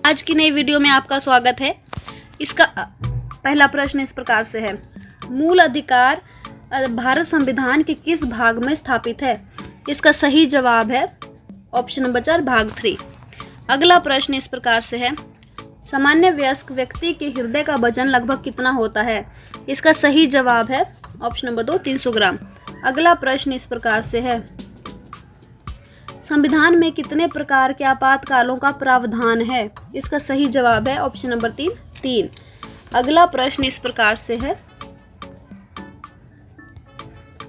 आज की नई वीडियो में आपका स्वागत है। इसका पहला प्रश्न इस प्रकार से है, मूल अधिकार भारत संविधान के किस भाग में स्थापित है? इसका सही जवाब है ऑप्शन नंबर 4 भाग 3। अगला प्रश्न इस प्रकार से है, सामान्य वयस्क व्यक्ति के हृदय का वजन लगभग कितना होता है? इसका सही जवाब है ऑप्शन नंबर 2 300 ग्राम। अगला प्रश्न इस प्रकार से है, संविधान में कितने प्रकार के आपातकालों का प्रावधान है? इसका सही जवाब है ऑप्शन नंबर 3। अगला प्रश्न इस प्रकार से है,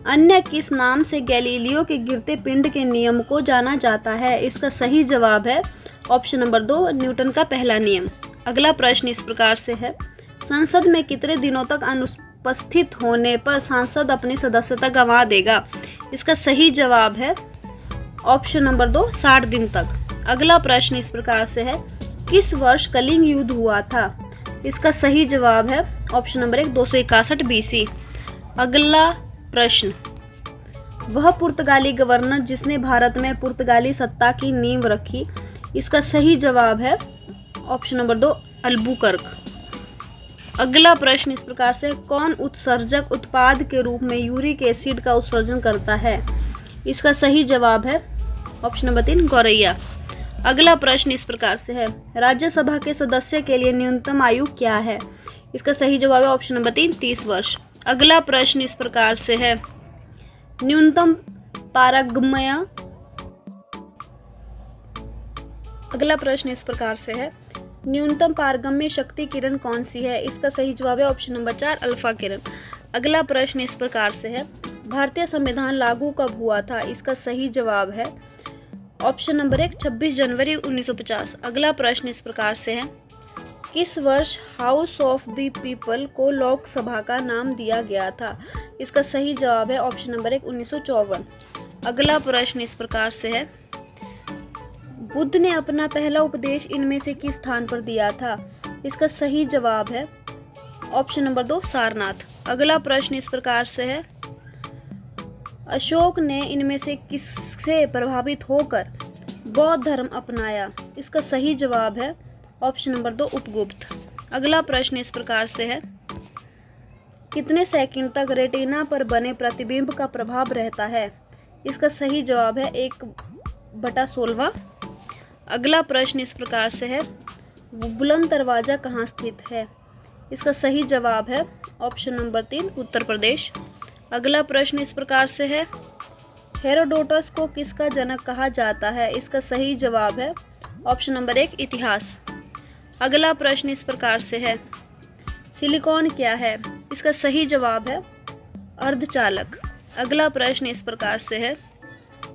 अन्य किस नाम से गैलीलियो के गिरते पिंड के नियम को जाना जाता है? इसका सही जवाब है ऑप्शन नंबर 2 न्यूटन का पहला नियम। अगला प्रश्न इस प्रकार से है, संसद में कितने दिनों तक अनुपस्थित होने पर सांसद अपनी सदस्यता गंवा देगा? इसका सही जवाब है ऑप्शन नंबर 2 60 दिन तक। अगला प्रश्न इस प्रकार से है, किस वर्ष कलिंग युद्ध हुआ था? इसका सही जवाब है ऑप्शन नंबर 1 261 BC। अगला प्रश्न, वह पुर्तगाली गवर्नर जिसने भारत में पुर्तगाली सत्ता की नींव रखी? इसका सही जवाब है ऑप्शन नंबर 2 अल्बुकर्क। अगला प्रश्न इस प्रकार से, कौन उत्सर्जक उत्पाद के रूप में यूरिक एसिड का उत्सर्जन करता है? इसका सही जवाब है ऑप्शन नंबर 3 गौरैया। अगला प्रश्न इस प्रकार से है, राज्यसभा के सदस्य के लिए न्यूनतम आयु क्या है? इसका सही जवाब है ऑप्शन नंबर 3 30 वर्ष। अगला प्रश्न इस प्रकार से है, न्यूनतम पारगम्य अगला प्रश्न इस प्रकार से है, न्यूनतम पारगम्य शक्ति किरण कौन सी है? इसका सही जवाब है ऑप्शन नंबर 4 अल्फा किरण। अगला प्रश्न इस प्रकार से है, भारतीय संविधान लागू कब हुआ था? इसका सही जवाब है ऑप्शन नंबर 1 26 जनवरी 1950। अगला प्रश्न इस प्रकार से है, किस वर्ष हाउस ऑफ द पीपल को लोकसभा का नाम दिया गया था? इसका सही जवाब है ऑप्शन नंबर 1 1954। अगला प्रश्न इस प्रकार से है, बुद्ध ने अपना पहला उपदेश इनमें से किस स्थान पर दिया था? इसका सही जवाब है ऑप्शन नंबर 2 सारनाथ। अगला प्रश्न इस प्रकार से है, अशोक ने इनमें से किससे प्रभावित होकर बौद्ध धर्म अपनाया? इसका सही जवाब है ऑप्शन नंबर 2 उपगुप्त। अगला प्रश्न इस प्रकार से है, कितने सेकंड तक रेटिना पर बने प्रतिबिंब का प्रभाव रहता है? इसका सही जवाब है 1/16। अगला प्रश्न इस प्रकार से है, बुलंद दरवाजा कहाँ स्थित है? इसका सही जवाब है ऑप्शन नंबर 3 उत्तर प्रदेश। अगला प्रश्न इस प्रकार से है, हेरोडोटस को किसका जनक कहा जाता है? इसका सही जवाब है ऑप्शन नंबर 1 इतिहास। अगला प्रश्न इस प्रकार से है, सिलिकॉन क्या है? इसका सही जवाब है अर्धचालक। अगला प्रश्न इस प्रकार से है,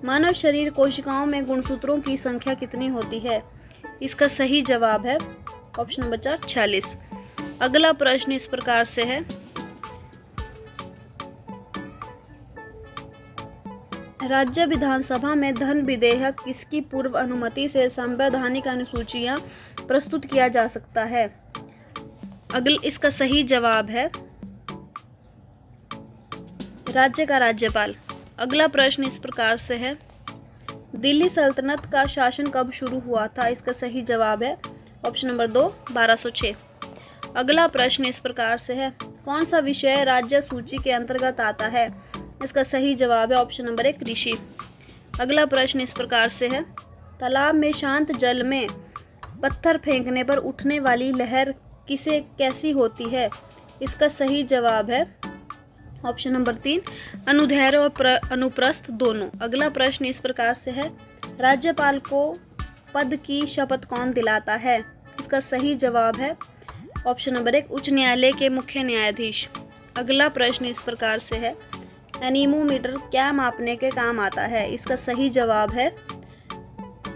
मानव शरीर कोशिकाओं में गुणसूत्रों की संख्या कितनी होती है? इसका सही जवाब है ऑप्शन नंबर 4 46। अगला प्रश्न इस प्रकार से है, राज्य विधानसभा में धन विधेयक किसकी पूर्व अनुमति से संवैधानिक अनुसूचियां प्रस्तुत किया जा सकता है? इसका सही जवाब है राज्य का राज्यपाल। अगला प्रश्न इस प्रकार से है, दिल्ली सल्तनत का शासन कब शुरू हुआ था? इसका सही जवाब है ऑप्शन नंबर 2 1206। अगला प्रश्न इस प्रकार से है, कौन सा विषय राज्य सूची के अंतर्गत आता है? इसका सही जवाब है ऑप्शन नंबर 1 कृषि। अगला प्रश्न इस प्रकार से है, तालाब में शांत जल में पत्थर फेंकने पर उठने वाली लहर कैसी होती है? इसका सही जवाब है ऑप्शन नंबर 3 अनुदैर्ध्य और अनुप्रस्थ दोनों। अगला प्रश्न इस प्रकार से है, राज्यपाल को पद की शपथ कौन दिलाता है? इसका सही जवाब है ऑप्शन नंबर 1 उच्च न्यायालय के मुख्य न्यायाधीश। अगला प्रश्न इस प्रकार से है, एनीमोमीटर क्या मापने के काम आता है? इसका सही जवाब है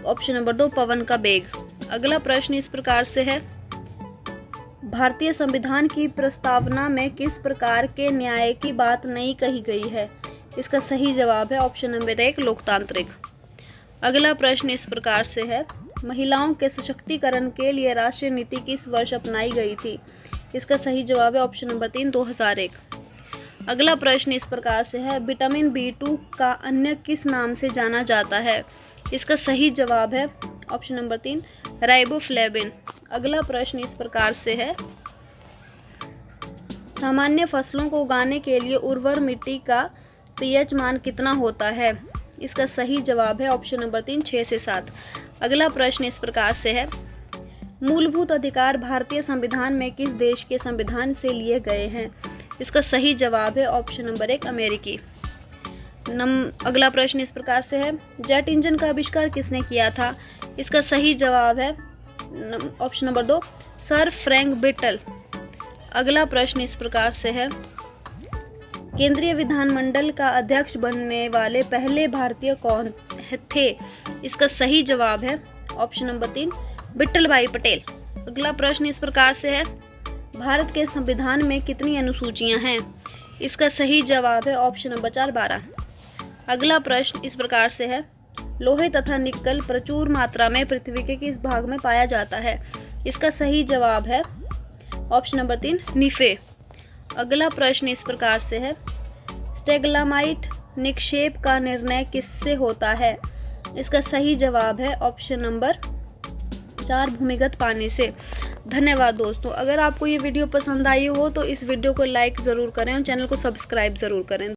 ऑप्शन नंबर 2 पवन का वेग। अगला प्रश्न इस प्रकार से है, भारतीय संविधान की प्रस्तावना में किस प्रकार के न्याय की बात नहीं कही गई है? इसका सही जवाब है ऑप्शन नंबर 1 लोकतांत्रिक। अगला प्रश्न इस प्रकार से है, महिलाओं के सशक्तिकरण के लिए राष्ट्रीय नीति किस वर्ष अपनाई गई थी? इसका सही जवाब है ऑप्शन नंबर 3 2001। अगला प्रश्न इस प्रकार से है, विटामिन B2 का अन्य किस नाम से जाना जाता है? इसका सही जवाब है ऑप्शन नंबर 3 राइबोफ्लेविन। अगला प्रश्न इस प्रकार से है, सामान्य फसलों को उगाने के लिए उर्वर मिट्टी का पीएच मान कितना होता है? इसका सही जवाब है ऑप्शन नंबर 3, 6 से 7। अगला प्रश्न इस प्रकार से है, मूलभूत अधिकार भारतीय संविधान में किस देश के संविधान से लिए गए हैं? इसका सही जवाब है ऑप्शन नंबर 1, अमेरिकी। अगला प्रश्न इस प्रकार से है, जेट इंजन का आविष्कार किसने किया था? इसका सही जवाब है option number 2, Sir Frank Whittle. अगला प्रश्न इस प्रकार से है, केंद्रीय विधानमंडल का अध्यक्ष बनने वाले पहले भारतीय कौन थे? इसका सही जवाब है ऑप्शन नंबर 3, विट्ठल भाई पटेल। अगला प्रश्न इस प्रकार से है, भारत के संविधान में कितनी अनुसूचियां हैं? इसका सही जवाब है ऑप्शन नंबर 4, 12। अगला प्रश्न इस प्रकार से है, लोहे तथा निकल प्रचुर मात्रा में पृथ्वी के किस भाग में पाया जाता है? इसका सही जवाब है ऑप्शन नंबर 3, नीफे। अगला प्रश्न इस प्रकार से है, स्टेगलामाइट निक्षेप का निर्णय किससे होता है? इसका सही जवाब है ऑप्शन नंबर 4, भूमिगत पानी से। धन्यवाद दोस्तों। अगर आपको ये वीडियो पसंद आई हो तो इस वीडियो को लाइक ज़रूर करें और चैनल को सब्सक्राइब ज़रूर करें।